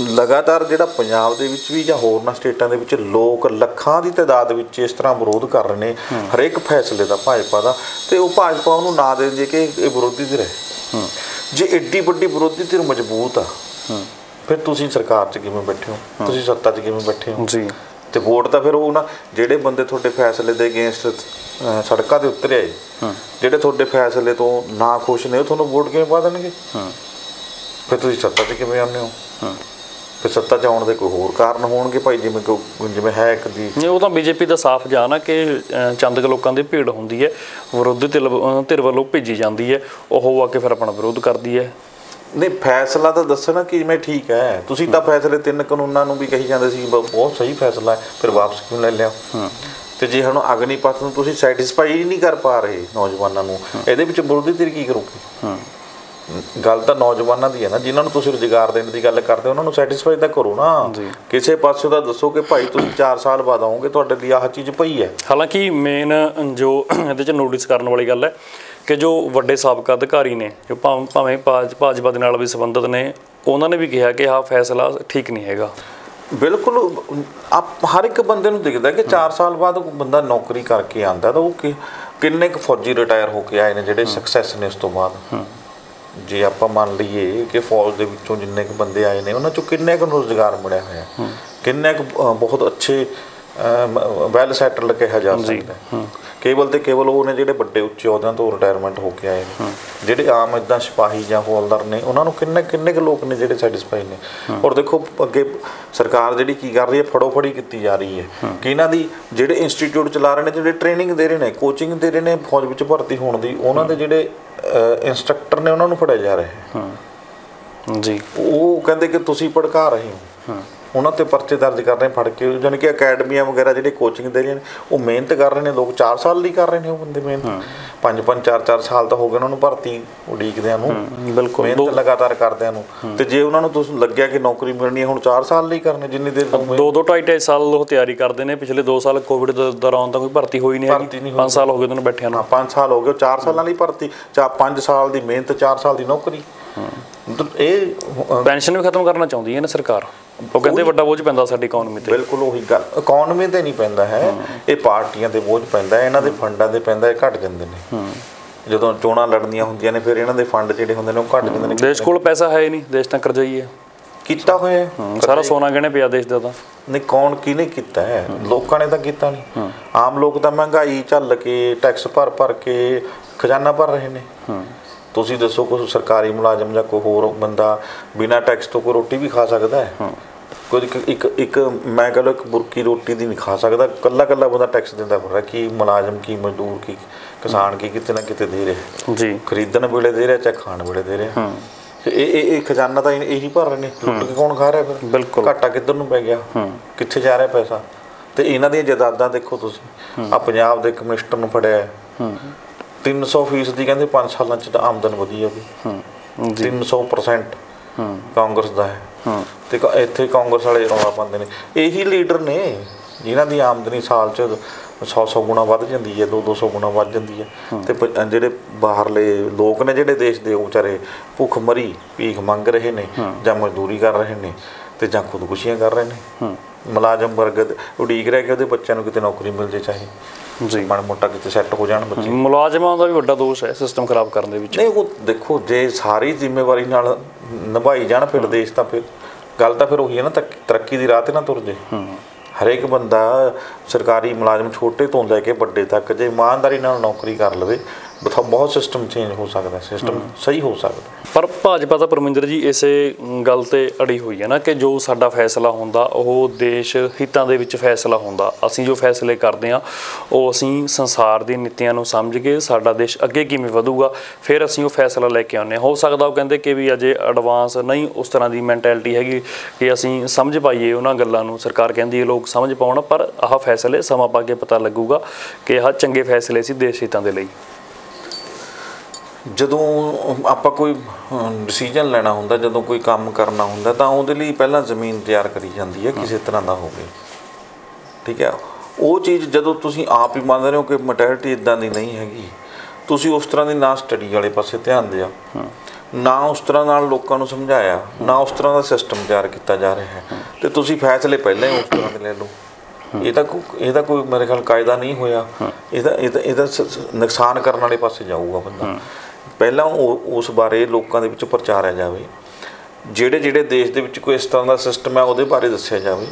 ਲਗਾਤਾਰ ਜਿਹੜਾ ਪੰਜਾਬ ਦੇ ਵਿੱਚ ਵੀ ਜਾਂ ਹੋਰਨਾਂ ਸਟੇਟਾਂ ਦੇ ਵਿੱਚ ਲੋਕ ਲੱਖਾਂ ਦੀ ਤਾਦਾਦ ਵਿੱਚ ਇਸ ਤਰ੍ਹਾਂ ਵਿਰੋਧ ਕਰ ਰਹੇ ਨੇ ਹਰੇਕ ਫੈਸਲੇ ਦਾ ਭਾਜਪਾ ਦਾ, ਤੇ ਉਹ ਭਾਜਪਾ ਉਹਨੂੰ ਨਾ ਦੇ ਜੇ ਕਿ ਇਹ ਵਿਰੋਧੀ ਧਿਰ ਹੈ। ਜੇ ਐਡੀ ਵੱਡੀ ਵਿਰੋਧੀ ਧਿਰ ਮਜ਼ਬੂਤ ਆ, ਫਿਰ ਤੁਸੀਂ ਸਰਕਾਰ 'ਚ ਕਿਵੇਂ ਬੈਠੇ ਹੋ? ਤੁਸੀਂ ਸੱਤਾ 'ਚ ਕਿਵੇਂ ਬੈਠੇ ਹੋ ਜੀ? ਤੇ ਵੋਟ ਤਾਂ ਫਿਰ ਉਹ ਨਾ ਜਿਹੜੇ ਬੰਦੇ ਤੁਹਾਡੇ ਫੈਸਲੇ ਦੇ ਅਗੇਂਸਟ ਸੜਕਾਂ 'ਤੇ ਉਤਰੇ ਆਏ, ਜਿਹੜੇ ਤੁਹਾਡੇ ਫੈਸਲੇ ਤੋਂ ਨਾ ਖੁਸ਼ ਨੇ, ਉਹ ਤੁਹਾਨੂੰ ਵੋਟ ਕਿਵੇਂ ਪਾ ਦੇਣਗੇ? ਫਿਰ ਤੁਸੀਂ ਸੱਤਾ 'ਚ ਕਿਵੇਂ ਆਉਂਦੇ ਹੋ? ਫਿਰ ਸੱਤਾ 'ਚ ਆਉਣ ਦੇ ਕੋਈ ਹੋਰ ਕਾਰਨ ਹੋਣਗੇ ਭਾਈ, ਜਿਵੇਂ ਹੈ ਇੱਕ ਦੀ ਉਹ ਤਾਂ ਬੀਜੇਪੀ ਦਾ ਸਾਫ਼ ਜਾਣ ਆ ਕਿ ਚੰਦ ਕੁ ਲੋਕਾਂ ਦੀ ਭੀੜ ਹੁੰਦੀ ਹੈ, ਵਿਰੋਧੀ ਧਿਰ ਵੱਲੋਂ ਭੇਜੀ ਜਾਂਦੀ ਹੈ, ਉਹ ਆ ਕੇ ਫਿਰ ਆਪਣਾ ਵਿਰੋਧ ਕਰਦੀ ਹੈ। ਨਹੀਂ, ਫੈਸਲਾ ਤਾਂ ਦੱਸਣਾ ਕਿ ਮੈਂ ਠੀਕ ਹੈ। ਤੁਸੀਂ ਤਾਂ ਫੈਸਲੇ 3 ਕਾਨੂੰਨਾਂ ਨੂੰ ਵੀ ਕਹੀ ਜਾਂਦੇ ਸੀ ਬਹੁਤ ਸਹੀ ਫੈਸਲਾ ਹੈ, ਫਿਰ ਵਾਪਸ ਕਿਉਂ ਲੈ ਲਿਆ? ਤੇ ਜੇ ਹੁਣ ਅਗਨੀਪਥ ਨੂੰ ਤੁਸੀਂ ਸੈਟੀਸਫਾਈ ਨਹੀਂ ਕਰ ਪਾ ਰਹੇ ਨੌਜਵਾਨਾਂ ਨੂੰ, ਇਹਦੇ ਵਿੱਚ ਵਿਰੋਧੀ ਧਿਰ ਕੀ ਕਰੂਗੀ? ਗੱਲ ਤਾਂ ਨੌਜਵਾਨਾਂ ਦੀ ਹੈ ਨਾ, ਜਿਨ੍ਹਾਂ ਨੂੰ ਤੁਸੀਂ ਰੁਜ਼ਗਾਰ ਦੇਣ ਦੀ ਗੱਲ ਕਰਦੇ, ਉਹਨਾਂ ਨੂੰ ਸੈਟੀਸਫਾਈ ਤਾਂ ਕਰੋ ਨਾ। ਕਿਸੇ ਪਾਸੇ ਦਾ ਦੱਸੋ ਕਿ ਭਾਈ ਤੁਸੀਂ 4 ਸਾਲ ਬਾਅਦ ਆਓਗੇ, ਤੁਹਾਡੇ ਲਈ ਆਹ ਚੀਜ਼ ਪਈ ਹੈ। ਹਾਲਾਂਕਿ ਮੇਨ ਜੋ ਇਹਦੇ 'ਚ ਨੋਟਿਸ ਕਰਨ ਵਾਲੀ ਗੱਲ ਹੈ ਕਿ ਜੋ ਵੱਡੇ ਸਾਬਕਾ ਅਧਿਕਾਰੀ ਨੇ, ਜੋ ਭਾਵੇਂ ਭਾਜਪਾ ਦੇ ਨਾਲ ਵੀ ਸੰਬੰਧਿਤ ਨੇ, ਉਹਨਾਂ ਨੇ ਵੀ ਕਿਹਾ ਕਿ ਆਹ ਫੈਸਲਾ ਠੀਕ ਨਹੀਂ ਹੈਗਾ। ਬਿਲਕੁਲ, ਹਰ ਇੱਕ ਬੰਦੇ ਨੂੰ ਦਿਖਦਾ ਕਿ 4 ਸਾਲ ਬਾਅਦ ਬੰਦਾ ਨੌਕਰੀ ਕਰਕੇ ਆਉਂਦਾ ਤਾਂ ਉਹ ਕਿੰਨੇ ਕੁ ਫੌਜੀ ਰਿਟਾਇਰ ਹੋ ਕੇ ਆਏ ਨੇ ਜਿਹੜੇ ਸਕਸੈਸ ਨੇ ਉਸ ਤੋਂ ਬਾਅਦ। ਜੇ ਆਪਾਂ ਮੰਨ ਲਈਏ ਕਿ ਫੌਜ ਦੇ ਵਿੱਚੋਂ ਜਿੰਨੇ ਕੁ ਬੰਦੇ ਆਏ ਨੇ, ਉਹਨਾਂ 'ਚੋਂ ਕਿੰਨੇ ਕੁ ਨੂੰ ਰੁਜ਼ਗਾਰ ਮਿਲਿਆ ਹੋਇਆ, ਕਿੰਨੇ ਕੁ ਬਹੁਤ ਅੱਛੇ ਵੈਲ ਸੈਟਲਡ ਕਿਹਾ ਜਾ ਸਕਦਾ। ਕੇਵਲ ਤੇ ਕੇਵਲ ਉਹ ਨੇ ਜਿਹੜੇ ਵੱਡੇ ਉੱਚੇ ਅਹੁਦਿਆਂ ਤੋਂ ਰਿਟਾਇਰਮੈਂਟ ਹੋ ਕੇ ਆਏ ਨੇ। ਜਿਹੜੇ ਆਮ ਇੱਦਾਂ ਸਿਪਾਹੀ ਜਾਂ ਹੌਲਦਾਰ ਨੇ, ਉਹਨਾਂ ਨੂੰ ਕਿੰਨੇ ਕੁ ਲੋਕ ਨੇ ਜਿਹੜੇ ਸੈਟਿਸਫਾਈ ਨੇ। ਔਰ ਦੇਖੋ ਅੱਗੇ ਸਰਕਾਰ ਜਿਹੜੀ ਕੀ ਕਰ ਰਹੀ ਹੈ, ਫੜੋ ਫੜੀ ਕੀਤੀ ਜਾ ਰਹੀ ਹੈ ਕਿ ਇਹਨਾਂ ਦੀ ਜਿਹੜੇ ਇੰਸਟੀਚਿਊਟ ਚਲਾ ਰਹੇ ਨੇ, ਜਿਹੜੇ ਟ੍ਰੇਨਿੰਗ ਦੇ ਰਹੇ ਨੇ, ਕੋਚਿੰਗ ਦੇ ਰਹੇ ਨੇ ਫੌਜ ਵਿੱਚ ਭਰਤੀ ਹੋਣ ਦੀ, ਉਹਨਾਂ ਦੇ ਜਿਹੜੇ ਇੰਸਟਰਕਟਰ ਨੇ ਉਹਨਾਂ ਨੂੰ ਫੜਿਆ ਜਾ ਰਿਹਾ ਜੀ। ਉਹ ਕਹਿੰਦੇ ਕਿ ਤੁਸੀਂ ਭੜਕਾ ਰਹੇ ਹੋ, ਉਹਨਾਂ 'ਤੇ ਪਰਚੇ ਦਰਜ ਕਰ ਰਹੇ ਫੜ ਕੇ। ਜਾਣੀ ਕਿ ਅਕੈਡਮੀਆਂ ਵਗੈਰਾ ਜਿਹੜੇ ਕੋਚਿੰਗ ਦੇ ਰਹੇ ਨੇ, ਉਹ ਮਿਹਨਤ ਕਰ ਰਹੇ ਨੇ। ਲੋਕ 4 ਸਾਲ ਲਈ ਕਰ ਰਹੇ ਨੇ ਉਹ ਬੰਦੇ ਮਿਹਨਤ, 5-5 4-4 ਸਾਲ ਤਾਂ ਹੋ ਗਏ ਉਹਨਾਂ ਨੂੰ ਭਰਤੀ ਉਡੀਕਦਿਆਂ ਨੂੰ, ਬਿਲਕੁਲ ਮਿਹਨਤ ਲਗਾਤਾਰ ਕਰਦਿਆਂ ਨੂੰ। ਤੇ ਜੇ ਉਹਨਾਂ ਨੂੰ ਤੁਸੀਂ ਲੱਗਿਆ ਕਿ ਨੌਕਰੀ ਮਿਲਣੀ ਹੈ, ਹੁਣ 4 ਸਾਲ ਲਈ ਕਰਨੇ, ਜਿੰਨੀ ਦੇਰ 2-2 2.5 ਸਾਲ ਉਹ ਤਿਆਰੀ ਕਰਦੇ ਨੇ। ਪਿਛਲੇ 2 ਸਾਲ ਕੋਵਿਡ ਦੇ ਦੌਰਾਨ ਤਾਂ ਕੋਈ ਭਰਤੀ ਹੋਈ ਨਹੀਂ ਹੈਗੀ। 5 ਸਾਲ ਹੋ ਗਏ ਤੁਹਾਨੂੰ ਬੈਠਿਆਂ ਨੂੰ। 5 ਸਾਲ ਹੋ ਗਏ, 4 ਸਾਲਾਂ ਲਈ ਭਰਤੀ, 5 ਸਾਲ ਦੀ ਮਿਹਨਤ, 4 ਸਾਲ ਦੀ ਨੌਕਰੀ। ਇਹ ਪੈਨਸ਼ਨ ਵੀ ਖਤਮ ਕਰਨਾ ਚਾਹੁੰਦੀ ਹੈ ਨਾ ਸਰਕਾਰ। ਉਹ ਕਹਿੰਦੇ ਵੱਡਾ ਬੋਝ ਪੈਂਦਾ ਸਾਡੀ ਇਕਨੋਮੀ ਤੇ। ਬਿਲਕੁਲ ਉਹੀ ਗੱਲ, ਇਕਨੋਮੀ ਤੇ ਨਹੀਂ ਪੈਂਦਾ ਹੈ, ਇਹ ਪਾਰਟੀਆਂ ਤੇ ਬੋਝ ਪੈਂਦਾ, ਇਹਨਾਂ ਦੇ ਫੰਡਾਂ ਤੇ ਪੈਂਦਾ। ਇਹ ਘਟ ਜਾਂਦੇ ਨੇ ਜਦੋਂ ਚੋਣਾਂ ਲੜਨੀਆਂ ਹੁੰਦੀਆਂ ਨੇ, ਫਿਰ ਇਹਨਾਂ ਦੇ ਫੰਡ ਜਿਹੜੇ ਹੁੰਦੇ ਨੇ ਉਹ ਘਟ ਜਾਂਦੇ ਨੇ। ਦੇਸ਼ ਕੋਲ ਪੈਸਾ ਹੈ ਹੀ ਨਹੀਂ, ਦੇਸ਼ ਤਾਂ ਕਰਜ਼ਾਈ ਹੈ ਕੀਤਾ ਹੋਇਆ, ਸਾਰਾ ਸੋਨਾ ਗਹਿਣੇ ਪਿਆ ਦੇਸ਼ ਦਾ। ਤਾਂ ਨਹੀਂ, ਕੌਣ ਕਿਹਨੇ ਕੀਤਾ ਹੈ? ਲੋਕਾਂ ਨੇ ਤਾਂ ਕੀਤਾ ਨਹੀਂ। ਆਮ ਲੋਕ ਤਾਂ ਮਹਿੰਗਾਈ ਝੱਲ ਕੇ, ਟੈਕਸ ਭਰ ਕੇ ਖਜ਼ਾਨਾ ਭਰ ਰਹੇ ਨੇ। ਤੁਸੀਂ ਦੱਸੋ ਕੋਈ ਸਰਕਾਰੀ ਮੁਲਾਜ਼ਮ ਜਾਂ ਕੋਈ ਹੋਰ ਬੰਦਾ ਬਿਨਾਂ ਟੈਕਸ ਤੋਂ ਕੋਈ ਰੋਟੀ ਵੀ ਖਾ ਸਕਦਾ ਹੈ? ਕੋਈ ਇੱਕ ਮੈਂ ਕਹ ਲਓ ਇੱਕ ਬੁਰਕੀ ਰੋਟੀ ਦੀ ਨਹੀਂ ਖਾ ਸਕਦਾ। ਕੱਲਾ ਬੰਦਾ ਟੈਕਸ ਦਿੰਦਾ ਫਿਰ ਰਿਹਾ। ਕੀ ਮੁਲਾਜ਼ਮ, ਕੀ ਮਜ਼ਦੂਰ, ਕੀ ਕਿਸਾਨ, ਕੀ ਕਿਤੇ ਨਾ ਕਿਤੇ ਦੇ ਰਿਹਾ ਜੀ। ਖਰੀਦਣ ਵੇਲੇ ਦੇ ਰਿਹਾ, ਚਾਹੇ ਖਾਣ ਵੇਲੇ ਦੇ ਰਿਹਾ। ਇਹ ਖਜ਼ਾਨਾ ਤਾਂ ਇਹੀ ਭਰ ਰਹੇ ਨੇ। ਲੁੱਟ ਕੇ ਕੌਣ ਖਾ ਰਿਹਾ ਫਿਰ? ਬਿਲਕੁਲ, ਘਾਟਾ ਕਿੱਧਰ ਨੂੰ ਪੈ ਗਿਆ, ਕਿੱਥੇ ਜਾ ਰਿਹਾ ਪੈਸਾ? ਤੇ ਇਹਨਾਂ ਦੀਆਂ ਜਾਇਦਾਦਾਂ ਦੇਖੋ ਤੁਸੀਂ। ਆ ਪੰਜਾਬ ਦੇ ਕਮਿਸ਼ਨਰ ਨੂੰ ਫੜਿਆ 300% ਦੀ, ਕਹਿੰਦੇ 5 ਸਾਲਾਂ 'ਚ ਤਾਂ ਆਮਦਨ ਵਧੀ ਆ ਵੀ 300% ਕਾਂਗਰਸ ਦਾ ਹੈ। ਤੇ ਇੱਥੇ ਕਾਂਗਰਸ ਵਾਲੇ ਰੌਲਾ ਪਾਉਂਦੇ ਨੇ। ਇਹੀ ਲੀਡਰ ਨੇ ਜਿਨ੍ਹਾਂ ਦੀ ਆਮਦਨੀ ਸਾਲ 'ਚ 100 ਗੁਣਾ ਵੱਧ ਜਾਂਦੀ ਹੈ, 200 ਗੁਣਾ ਵੱਧ ਜਾਂਦੀ ਹੈ। ਤੇ ਜਿਹੜੇ ਬਾਹਰਲੇ ਲੋਕ ਨੇ ਜਿਹੜੇ ਦੇਸ਼ ਦੇ, ਉਹ ਵਿਚਾਰੇ ਭੁੱਖ ਮਰੀ ਭੀਖ ਮੰਗ ਰਹੇ ਨੇ, ਜਾਂ ਮਜ਼ਦੂਰੀ ਕਰ ਰਹੇ ਨੇ, ਤੇ ਜਾਂ ਖੁਦਕੁਸ਼ੀਆਂ ਕਰ ਰਹੇ ਨੇ। ਮੁਲਾਜ਼ਮ ਵਰਗ ਉਡੀਕ ਰਿਹਾ ਕਿ ਉਹਦੇ ਬੱਚਿਆਂ ਨੂੰ ਕਿਤੇ ਨੌਕਰੀ ਮਿਲ ਜੇ, ਚਾਹੇ ਜੀ ਮਾੜਾ ਮੋਟਾ ਕਿਤੇ ਸੈੱਟ ਹੋ ਜਾਣ ਬੱਚੇ। ਮੁਲਾਜ਼ਮਾਂ ਦਾ ਵੀ ਵੱਡਾ ਦੋਸ਼ ਹੈ ਸਿਸਟਮ ਖਰਾਬ ਕਰਨ ਦੇ ਵਿੱਚ। ਨਹੀਂ, ਉਹ ਦੇਖੋ ਜੇ ਸਾਰੀ ਜ਼ਿੰਮੇਵਾਰੀ ਨਾਲ ਨਿਭਾਈ ਜਾਣ ਫਿਰ ਦੇਸ਼ ਤਾਂ, ਫਿਰ ਗੱਲ ਤਾਂ ਫਿਰ ਉਹੀ ਹੈ ਨਾ, ਤਰੱਕੀ ਦੀ ਰਾਹ 'ਤੇ ਨਾ ਤੁਰ ਜੇ। ਹਰੇਕ ਬੰਦਾ ਸਰਕਾਰੀ ਮੁਲਾਜ਼ਮ ਛੋਟੇ ਤੋਂ ਲੈ ਕੇ ਵੱਡੇ ਤੱਕ ਜੇ ਇਮਾਨਦਾਰੀ ਨਾਲ ਨੌਕਰੀ ਕਰ ਲਵੇ, ਬਹੁਤ ਸਿਸਟਮ ਚੇਂਜ ਹੋ ਸਕਦਾ, ਸਿਸਟਮ ਸਹੀ ਹੋ ਸਕਦਾ। ਪਰ ਭਾਜਪਾ ਤਾਂ ਪਰਮਿੰਦਰ ਜੀ ਇਸੇ ਗੱਲ ਤੇ ਅੜੀ ਹੋਈ ਹੈ ਨਾ ਕਿ ਜੋ ਸਾਡਾ ਫੈਸਲਾ ਹੁੰਦਾ ਉਹ ਦੇਸ਼ ਹਿੱਤਾਂ ਦੇ ਵਿੱਚ ਫੈਸਲਾ ਹੁੰਦਾ। ਅਸੀਂ ਜੋ ਫੈਸਲੇ ਕਰਦੇ ਹਾਂ ਉਹ ਅਸੀਂ ਸੰਸਾਰ ਦੀ ਨੀਤੀਆਂ ਨੂੰ ਸਮਝ ਕੇ ਸਾਡਾ ਦੇਸ਼ ਅੱਗੇ ਕਿਵੇਂ ਵਧੂਗਾ ਫਿਰ ਅਸੀਂ ਉਹ ਫੈਸਲਾ ਲੈ ਕੇ ਆਉਂਦੇ ਹਾਂ। ਹੋ ਸਕਦਾ ਉਹ ਕਹਿੰਦੇ ਕਿ ਵੀ ਅਜੇ ਐਡਵਾਂਸ ਨਹੀਂ ਉਸ ਤਰ੍ਹਾਂ ਦੀ ਮੈਂਟੈਲਿਟੀ ਹੈਗੀ ਕਿ ਅਸੀਂ ਸਮਝ ਪਾਈਏ ਉਹਨਾਂ ਗੱਲਾਂ ਨੂੰ। ਸਰਕਾਰ ਕਹਿੰਦੀ ਹੈ ਲੋਕ ਸਮਝ ਪਾਉਣ, ਪਰ ਆਹ ਫੈਸਲੇ ਸਮਾਂ ਪਾ ਕੇ ਪਤਾ ਲੱਗੂਗਾ ਕਿ ਆਹ ਚੰਗੇ ਫੈਸਲੇ ਸੀ ਦੇਸ਼ ਹਿੱਤਾਂ ਦੇ ਲਈ। ਜਦੋਂ ਆਪਾਂ ਕੋਈ ਡਿਸੀਜਨ ਲੈਣਾ ਹੁੰਦਾ, ਜਦੋਂ ਕੋਈ ਕੰਮ ਕਰਨਾ ਹੁੰਦਾ ਤਾਂ ਉਹਦੇ ਲਈ ਪਹਿਲਾਂ ਜ਼ਮੀਨ ਤਿਆਰ ਕਰੀ ਜਾਂਦੀ ਹੈ ਕਿਸੇ ਤਰ੍ਹਾਂ ਦਾ ਹੋਵੇ, ਠੀਕ ਹੈ। ਉਹ ਚੀਜ਼ ਜਦੋਂ ਤੁਸੀਂ ਆਪ ਹੀ ਮੰਨ ਰਹੇ ਹੋ ਕਿ ਮੈਂਟੈਲਿਟੀ ਇੱਦਾਂ ਦੀ ਨਹੀਂ ਹੈਗੀ, ਤੁਸੀਂ ਉਸ ਤਰ੍ਹਾਂ ਦੀ ਨਾ ਸਟੱਡੀ ਵਾਲੇ ਪਾਸੇ ਧਿਆਨ ਦਿਆ, ਨਾ ਉਸ ਤਰ੍ਹਾਂ ਨਾਲ ਲੋਕਾਂ ਨੂੰ ਸਮਝਾਇਆ, ਨਾ ਉਸ ਤਰ੍ਹਾਂ ਦਾ ਸਿਸਟਮ ਤਿਆਰ ਕੀਤਾ ਜਾ ਰਿਹਾ ਹੈ, ਅਤੇ ਤੁਸੀਂ ਫੈਸਲੇ ਪਹਿਲਾਂ ਹੀ ਉਸ ਤਰ੍ਹਾਂ ਦੇ ਲੈ ਲਓ। ਇਹਦਾ ਕੋਈ ਮੇਰੇ ਖਿਆਲ ਕਾਇਦਾ ਨਹੀਂ ਹੋਇਆ। ਇਹਦਾ ਨੁਕਸਾਨ ਕਰਨ ਵਾਲੇ ਪਾਸੇ ਜਾਊਗਾ ਬੰਦਾ। ਪਹਿਲਾਂ ਉਸ ਬਾਰੇ ਲੋਕਾਂ ਦੇ ਵਿੱਚ ਪ੍ਰਚਾਰਿਆ ਜਾਵੇ, ਜਿਹੜੇ ਦੇਸ਼ ਦੇ ਵਿੱਚ ਕੋਈ ਇਸ ਤਰ੍ਹਾਂ ਦਾ ਸਿਸਟਮ ਹੈ ਉਹਦੇ ਬਾਰੇ ਦੱਸਿਆ ਜਾਵੇ,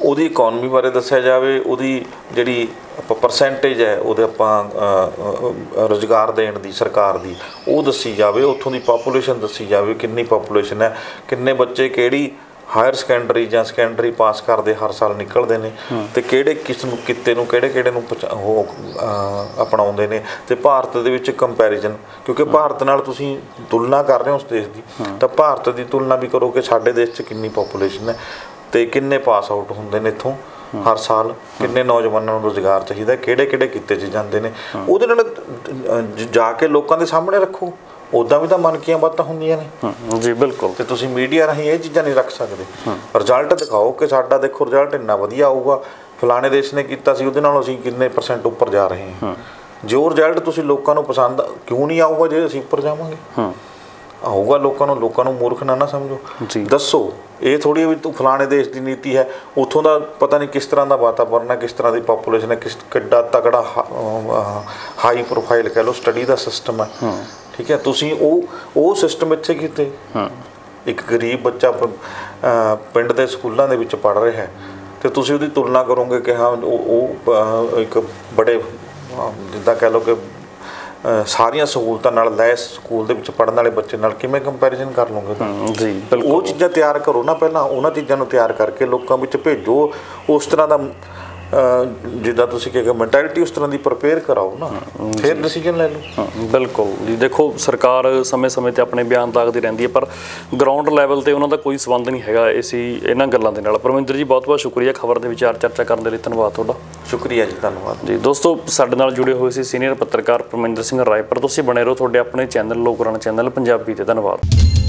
ਉਹਦੀ ਇਕੋਨਮੀ ਬਾਰੇ ਦੱਸਿਆ ਜਾਵੇ, ਉਹਦੀ ਜਿਹੜੀ ਆਪਾਂ ਪਰਸੈਂਟੇਜ ਹੈ ਉਹਦੇ ਆਪਾਂ ਰੁਜ਼ਗਾਰ ਦੇਣ ਦੀ ਸਰਕਾਰ ਦੀ ਉਹ ਦੱਸੀ ਜਾਵੇ, ਉੱਥੋਂ ਦੀ ਪਾਪੂਲੇਸ਼ਨ ਦੱਸੀ ਜਾਵੇ, ਕਿੰਨੀ ਪਾਪੂਲੇਸ਼ਨ ਹੈ, ਕਿੰਨੇ ਬੱਚੇ ਕਿਹੜੀ ਹਾਇਰ ਸੈਕੰਡਰੀ ਜਾਂ ਸੈਕੰਡਰੀ ਪਾਸ ਕਰਦੇ ਹਰ ਸਾਲ ਨਿਕਲਦੇ ਨੇ, ਅਤੇ ਕਿਹੜੇ ਕਿੱਤੇ ਨੂੰ ਕਿਹੜੇ ਨੂੰ ਉਹ ਅਪਣਾਉਂਦੇ ਨੇ, ਅਤੇ ਭਾਰਤ ਦੇ ਵਿੱਚ ਕੰਪੈਰੀਜ਼ਨ, ਕਿਉਂਕਿ ਭਾਰਤ ਨਾਲ ਤੁਸੀਂ ਤੁਲਨਾ ਕਰ ਰਹੇ ਹੋ ਉਸ ਦੇਸ਼ ਦੀ, ਤਾਂ ਭਾਰਤ ਦੀ ਤੁਲਨਾ ਵੀ ਕਰੋ ਕਿ ਸਾਡੇ ਦੇਸ਼ 'ਚ ਕਿੰਨੀ ਪਾਪੂਲੇਸ਼ਨ ਹੈ ਅਤੇ ਕਿੰਨੇ ਪਾਸ ਆਊਟ ਹੁੰਦੇ ਨੇ ਇੱਥੋਂ ਹਰ ਸਾਲ, ਕਿੰਨੇ ਨੌਜਵਾਨਾਂ ਨੂੰ ਰੁਜ਼ਗਾਰ ਚਾਹੀਦਾ, ਕਿਹੜੇ ਕਿੱਤੇ 'ਚ ਜਾਂਦੇ ਨੇ, ਉਹਦੇ ਨਾਲ ਜਾ ਕੇ ਲੋਕਾਂ ਦੇ ਸਾਹਮਣੇ ਰੱਖੋ। ਉੱਦਾਂ ਵੀ ਤਾਂ ਮਨ ਕੀਆਂ ਬਾਤਾਂ ਹੁੰਦੀਆਂ ਨੇ ਜੀ, ਬਿਲਕੁਲ। ਅਤੇ ਤੁਸੀਂ ਮੀਡੀਆ ਰਾਹੀਂ ਇਹ ਚੀਜ਼ਾਂ ਨਹੀਂ ਰੱਖ ਸਕਦੇ। ਰਿਜ਼ਲਟ ਦਿਖਾਓ ਕਿ ਸਾਡਾ ਦੇਖੋ ਰਿਜ਼ਲਟ ਇੰਨਾ ਵਧੀਆ ਆਊਗਾ, ਫਲਾਣੇ ਦੇਸ਼ ਨੇ ਕੀਤਾ ਸੀ ਉਹਦੇ ਨਾਲੋਂ ਅਸੀਂ ਕਿੰਨੇ % ਉੱਪਰ ਜਾ ਰਹੇ ਹਾਂ। ਜੋ ਰਿਜ਼ਲਟ ਤੁਸੀਂ ਲੋਕਾਂ ਨੂੰ ਪਸੰਦ ਕਿਉਂ ਨਹੀਂ ਆਊਗਾ ਜੇ ਅਸੀਂ ਉੱਪਰ ਜਾਵਾਂਗੇ? ਆਊਗਾ ਲੋਕਾਂ ਨੂੰ ਮੂਰਖ ਨਾ ਸਮਝੋ। ਦੱਸੋ, ਇਹ ਥੋੜ੍ਹੀ ਵੀ ਤੂੰ ਫਲਾਣੇ ਦੇਸ਼ ਦੀ ਨੀਤੀ ਹੈ, ਉੱਥੋਂ ਦਾ ਪਤਾ ਨਹੀਂ ਕਿਸ ਤਰ੍ਹਾਂ ਦਾ ਵਾਤਾਵਰਨ ਹੈ, ਕਿਸ ਤਰ੍ਹਾਂ ਦੀ ਪਾਪੂਲੇਸ਼ਨ ਹੈ, ਕਿੱਡਾ ਤਕੜਾ ਹਾਈ ਪ੍ਰੋਫਾਈਲ ਕਹਿ ਲਓ ਸਟੱਡੀ ਦਾ ਸਿਸਟਮ ਹੈ, ਠੀਕ ਹੈ। ਤੁਸੀਂ ਉਹ ਸਿਸਟਮ ਇੱਥੇ ਕੀਤੇ। ਇੱਕ ਗਰੀਬ ਬੱਚਾ ਪਿੰਡ ਦੇ ਸਕੂਲਾਂ ਦੇ ਵਿੱਚ ਪੜ੍ਹ ਰਿਹਾ ਹੈ ਅਤੇ ਤੁਸੀਂ ਉਹਦੀ ਤੁਲਨਾ ਕਰੋਗੇ ਕਿ ਹਾਂ ਉਹ ਇੱਕ ਬੜੇ ਜਿੱਦਾਂ ਕਹਿ ਲਓ ਕਿ ਸਾਰੀਆਂ ਸਹੂਲਤਾਂ ਨਾਲ ਲੈਸ ਸਕੂਲ ਦੇ ਵਿੱਚ ਪੜ੍ਹਨ ਵਾਲੇ ਬੱਚੇ ਨਾਲ ਕਿਵੇਂ ਕੰਪੈਰੀਜ਼ਨ ਕਰ ਲਓਗੇ? ਜੀ, ਬਿਲਕੁਲ। ਉਹ ਚੀਜ਼ਾਂ ਤਿਆਰ ਕਰੋ ਨਾ ਪਹਿਲਾਂ, ਉਹਨਾਂ ਚੀਜ਼ਾਂ ਨੂੰ ਤਿਆਰ ਕਰਕੇ ਲੋਕਾਂ ਵਿੱਚ ਭੇਜੋ। ਉਸ ਤਰ੍ਹਾਂ ਦਾ ਜਿੱਦਾਂ ਤੁਸੀਂ ਕਿਹਾ ਮੈਂਟੈਲਿਟੀ ਉਸ ਤਰ੍ਹਾਂ ਦੀ ਪ੍ਰਪੇਅਰ ਕਰਾਓ ਨਾ, ਫਿਰ ਡਿਸੀਜਨ ਲੈ ਲਓ। ਬਿਲਕੁਲ ਜੀ। ਦੇਖੋ, ਸਰਕਾਰ ਸਮੇਂ-ਸਮੇਂ 'ਤੇ ਆਪਣੇ ਬਿਆਨ ਦਾਗਦੀ ਰਹਿੰਦੀ ਹੈ, ਪਰ ਗਰਾਊਂਡ ਲੈਵਲ 'ਤੇ ਉਹਨਾਂ ਦਾ ਕੋਈ ਸੰਬੰਧ ਨਹੀਂ ਹੈਗਾ ਇਹਨਾਂ ਗੱਲਾਂ ਦੇ ਨਾਲ। ਪਰਮਿੰਦਰ ਜੀ, ਬਹੁਤ ਬਹੁਤ ਸ਼ੁਕਰੀਆ ਖਬਰ ਦੇ ਵਿਚਾਰ ਚਰਚਾ ਕਰਨ ਦੇ ਲਈ। ਧੰਨਵਾਦ ਤੁਹਾਡਾ। ਸ਼ੁਕਰੀਆ ਜੀ, ਧੰਨਵਾਦ ਜੀ। ਦੋਸਤੋ, ਸਾਡੇ ਨਾਲ ਜੁੜੇ ਹੋਏ ਸੀ ਸੀਨੀਅਰ ਪੱਤਰਕਾਰ ਪਰਮਿੰਦਰ ਸਿੰਘ ਰਾਏਪੁਰ। ਤੁਸੀਂ ਬਣੇ ਰਹੋ ਤੁਹਾਡੇ ਆਪਣੇ ਚੈਨਲ ਲੋਕ ਰਾਣਾ ਚੈਨਲ ਪੰਜਾਬੀ 'ਤੇ। ਧੰਨਵਾਦ।